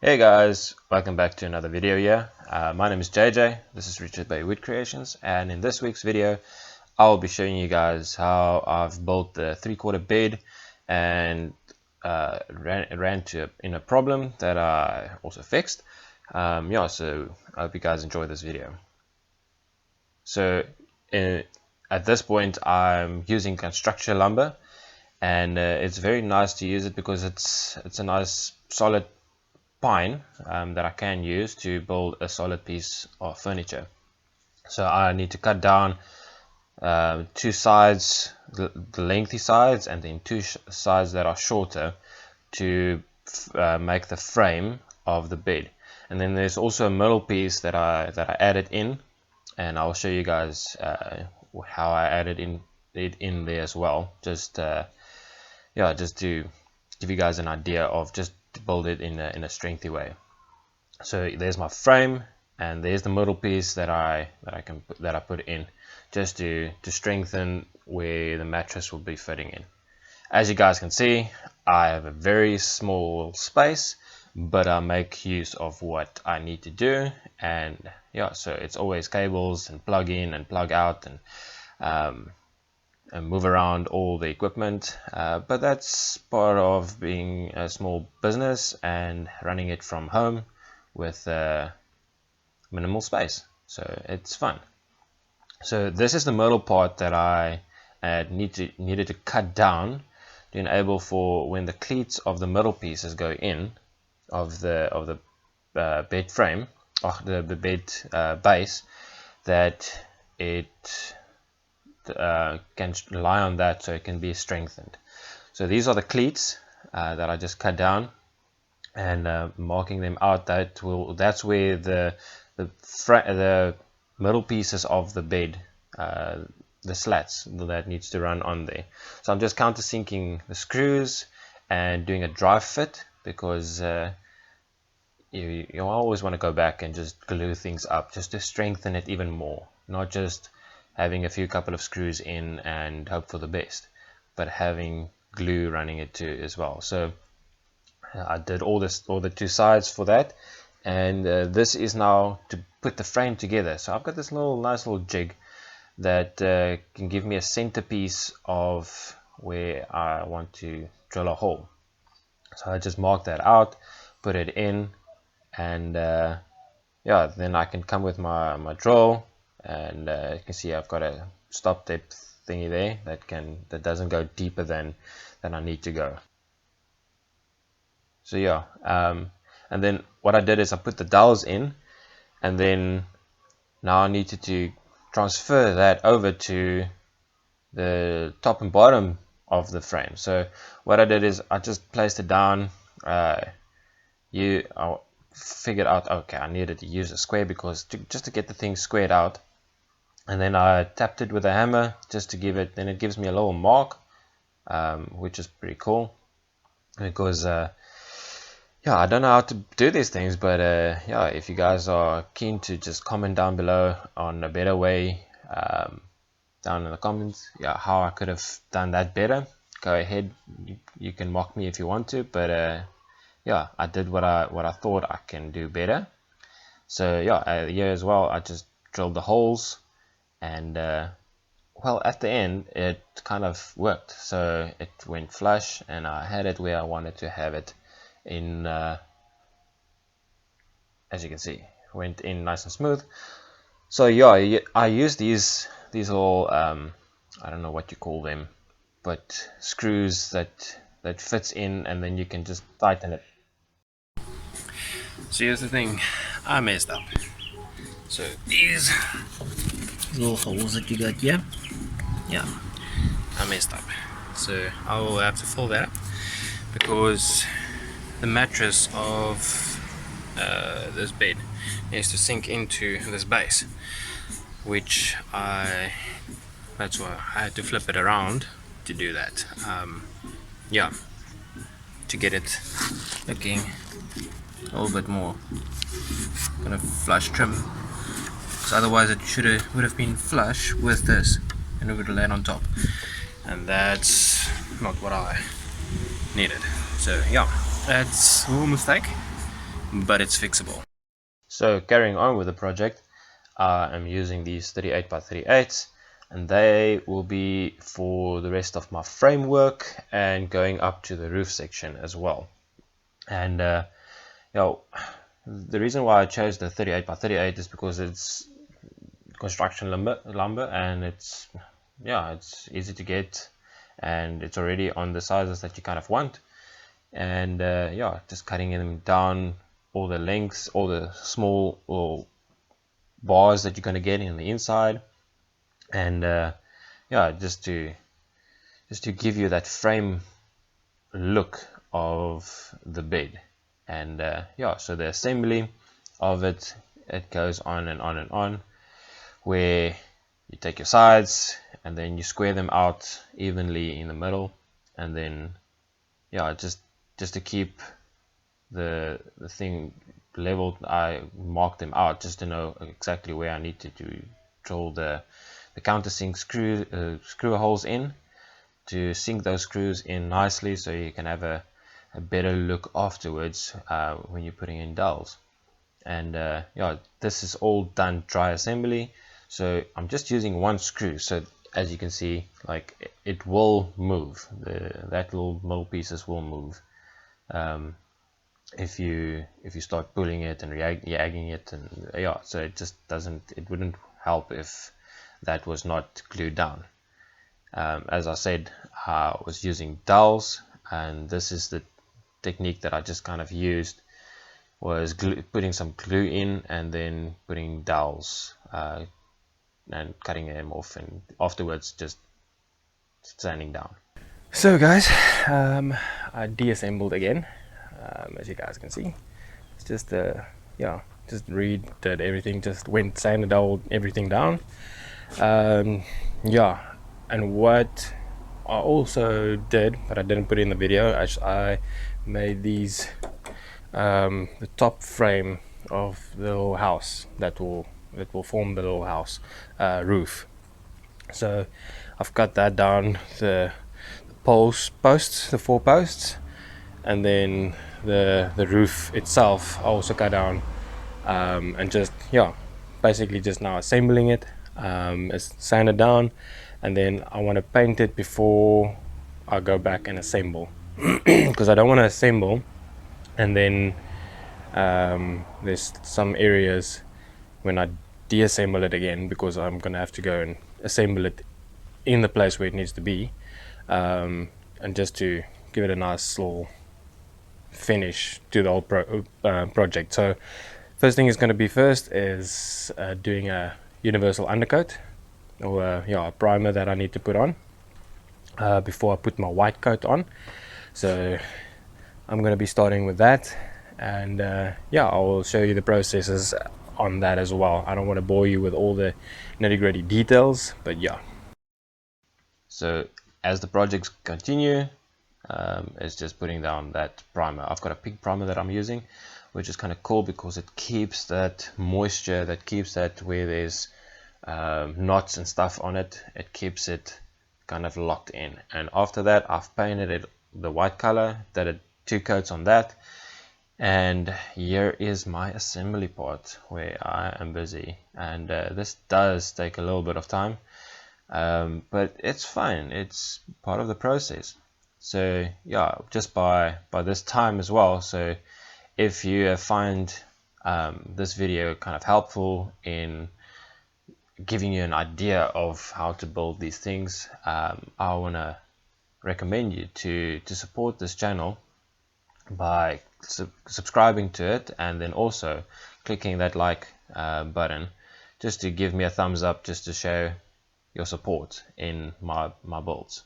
Hey guys, welcome back to another video here. My name is JJ, this is Richard by Wood Creations, and in this week's video I'll be showing you guys how I've built the 3/4 bed and ran in a problem that I also fixed. So I hope you guys enjoy this video. So at this point I'm using construction lumber, and it's very nice to use it because it's a nice solid pine that I can use to build a solid piece of furniture. So I need to cut down two sides, the lengthy sides, and then two sides that are shorter to make the frame of the bed. And then there's also a middle piece that I added in, and I'll show you guys how I added it in there as well. Just to give you guys an idea of just to build it in a strengthy way. So there's my frame, and there's the middle piece that I put in just to strengthen where the mattress will be fitting in. As you guys can see, I have a very small space, but I make use of what I need to do. And yeah, so it's always cables and plug in and plug out and move around all the equipment, but that's part of being a small business and running it from home with minimal space, so it's fun. So this is the middle part that I needed to cut down to enable for when the cleats of the middle pieces go in of the bed frame, or the bed base, that it can rely on that, so it can be strengthened. So these are the cleats that I just cut down, and marking them out, that's where the middle pieces of the bed, the slats that needs to run on there. So I'm just countersinking the screws and doing a dry fit, because you always want to go back and just glue things up just to strengthen it even more, not just having a couple of screws in and hope for the best, but having glue running it too as well. So I did all the two sides for that, and this is now to put the frame together. So I've got this nice little jig that can give me a centerpiece of where I want to drill a hole. So I just mark that out, put it in, and then I can come with my drill. And you can see I've got a stop depth thingy there that doesn't go deeper than I need to go. So yeah, and then what I did is I put the dowels in, and then now I needed to transfer that over to the top and bottom of the frame. So what I did is I just placed it down. I figured out, okay, I needed to use a square because just to get the thing squared out. And then I tapped it with a hammer just to give it, then it gives me a little mark, which is pretty cool, because I don't know how to do these things, but if you guys are keen to just comment down below on a better way, down in the comments, how I could have done that better, go ahead, you can mock me if you want to, but I did what I thought I can do better. So here as well, I just drilled the holes. And at the end it kind of worked, so it went flush, and I had it where I wanted to have it in. As you can see, went in nice and smooth. So I use these little I don't know what you call them, but screws that fits in, and then you can just tighten it. So here's the thing, I messed up. So these little holes that you got here, I messed up, so I will have to fill that up, because the mattress of this bed needs to sink into this base, which that's why I had to flip it around to do that. To get it looking a little bit more kind of flush trim. Otherwise it would have been flush with this, and it would have laid on top, and that's not what I needed. So that's a little mistake, but it's fixable. So carrying on with the project, I'm using these 38 by 38s, and they will be for the rest of my framework and going up to the roof section as well. And the reason why I chose the 38 by 38 is because it's construction lumber, and it's easy to get, and it's already on the sizes that you kind of want. And just cutting them down, all the lengths, all the small or bars that you're going to get in the inside, and just to give you that frame look of the bed. And so the assembly of it goes on and on and on, where you take your sides and then you square them out evenly in the middle, and then just to keep the thing leveled, I mark them out just to know exactly where I need to drill the countersink screw holes in, to sink those screws in nicely, so you can have a better look afterwards when you're putting in dowels. And this is all done dry assembly, so I'm just using one screw. So as you can see, like, it will move, that little middle pieces will move if you start pulling it and yagging it, and so it wouldn't help if that was not glued down. As I said, I was using dowels, and this is the technique that I just kind of used, was putting some glue in and then putting dowels and cutting them off, and afterwards just sanding down. So guys, I deassembled again, as you guys can see. It's just just redid everything, just went sanded everything down. And what I also did, but I didn't put in the video, I made these the top frame of the little house that will form the little house roof. So I've cut that down, the posts, the 4 posts, and then the roof itself I also cut down, and just basically just now assembling it. It's sanded down, and then I want to paint it before I go back and assemble, because I don't want to assemble and then there's some areas when I deassemble it again, because I'm gonna have to go and assemble it in the place where it needs to be, and just to give it a nice little finish to the whole project. So first thing is going to be doing a universal undercoat, or a primer that I need to put on before I put my white coat on. So I'm going to be starting with that, and I will show you the processes on that as well. I don't want to bore you with all the nitty-gritty details, but so as the projects continue, it's just putting down that primer. I've got a pink primer that I'm using, which is kind of cool because it keeps that moisture, that keeps that where there's knots and stuff on it, it keeps it kind of locked in. And after that, I've painted it the white color, did it 2 coats on that, and here is my assembly part where I am busy. And this does take a little bit of time, but it's fine, it's part of the process. So just by this time as well, so if you find this video kind of helpful in giving you an idea of how to build these things, I want to recommend you to support this channel by subscribing to it, and then also clicking that like button, just to give me a thumbs up, just to show your support in my builds.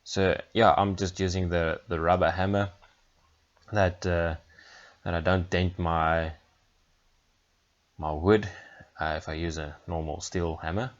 So I'm just using the rubber hammer that I don't dent my wood if I use a normal steel hammer.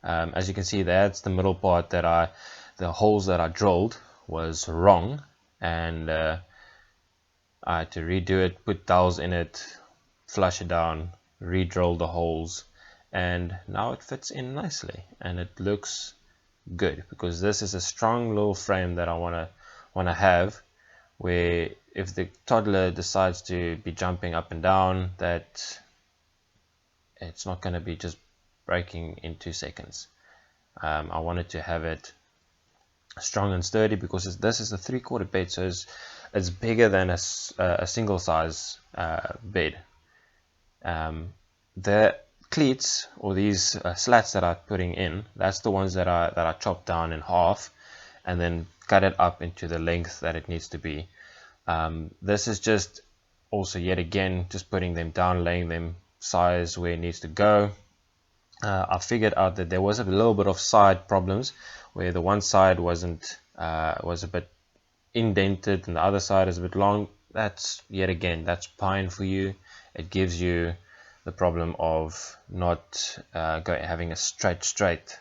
As you can see, that's the middle part that the holes that I drilled was wrong, and I had to redo it, put dowels in it, flush it down, re-drill the holes, and now it fits in nicely and it looks good, because this is a strong little frame that I want to want to have, where if the toddler decides to be jumping up and down, that it's not going to be just breaking in 2 seconds. I wanted to have it strong and sturdy because this is a 3/4 bed, so it's bigger than a single size bed. The cleats, or these slats that I'm putting in, that's the ones that I chopped down in half and then cut it up into the length that it needs to be. This is just also yet again just putting them down, laying them size where it needs to go. I figured out that there was a little bit of side problems where the one side was a bit indented and the other side is a bit long. That's yet again, that's fine for you. It gives you the problem of not having a straight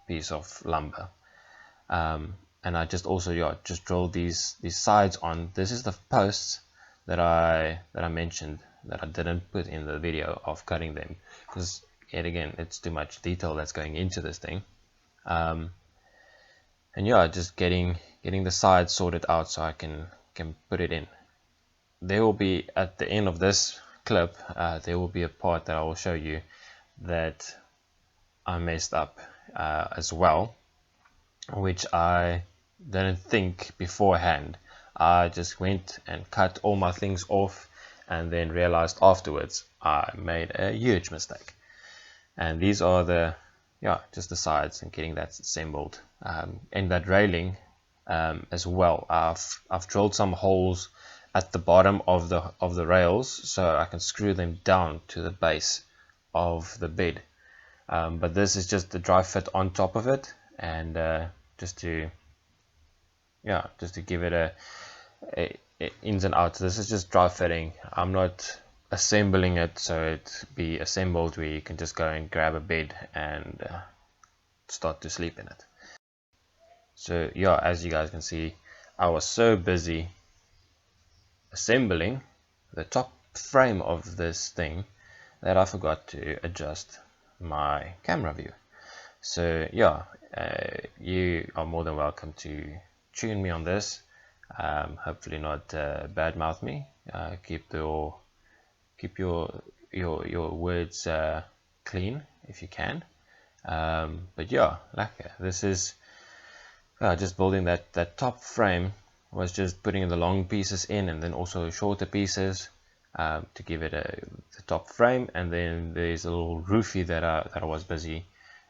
piece of lumber. And I just also just drilled these sides on. This is the posts that I mentioned that I didn't put in the video of cutting them, because yet again it's too much detail that's going into this thing. And yeah, just getting the sides sorted out so I can put it in. There will be, at the end of this clip, there will be a part that I will show you that I messed up as well, which I didn't think beforehand. I just went and cut all my things off and then realized afterwards I made a huge mistake. And these are just the sides and getting that assembled. And that railing as well, I've drilled some holes at the bottom of the rails so I can screw them down to the base of the bed. But this is just the dry fit on top of it, and just to give it a ins and outs. This is just dry fitting. I'm not assembling it so it be assembled where you can just go and grab a bed and start to sleep in it. So yeah, as you guys can see, I was so busy assembling the top frame of this thing that I forgot to adjust my camera view. So yeah, you are more than welcome to tune me on this. Hopefully not badmouth me. Keep your words clean if you can. But yeah, this is just building that top frame. Was just putting the long pieces in and then also shorter pieces to give it the top frame. And then there's a little roofie that I was busy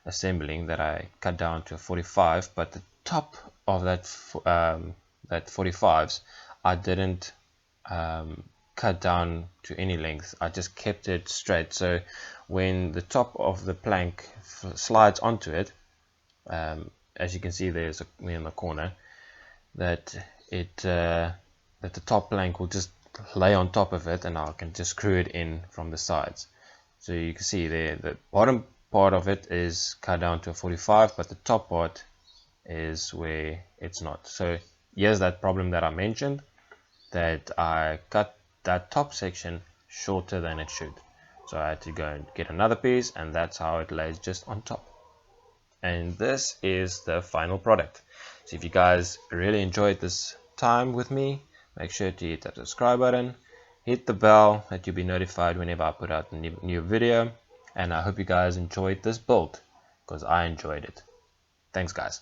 assembling that I cut down to 45, but the top of that 45s I didn't cut down to any length. I just kept it straight, so when the top of the plank slides onto it, as you can see there's me in the corner, that the top plank will just lay on top of it and I can just screw it in from the sides. So you can see there the bottom part of it is cut down to a 45, but the top part is where it's not. So here's that problem that I mentioned, that I cut that top section shorter than it should. So I had to go and get another piece, and that's how it lays just on top. And this is the final product. So if you guys really enjoyed this time with me, make sure to hit that subscribe button, hit the bell that you'll be notified whenever I put out a new video. And I hope you guys enjoyed this build, because I enjoyed it. Thanks guys.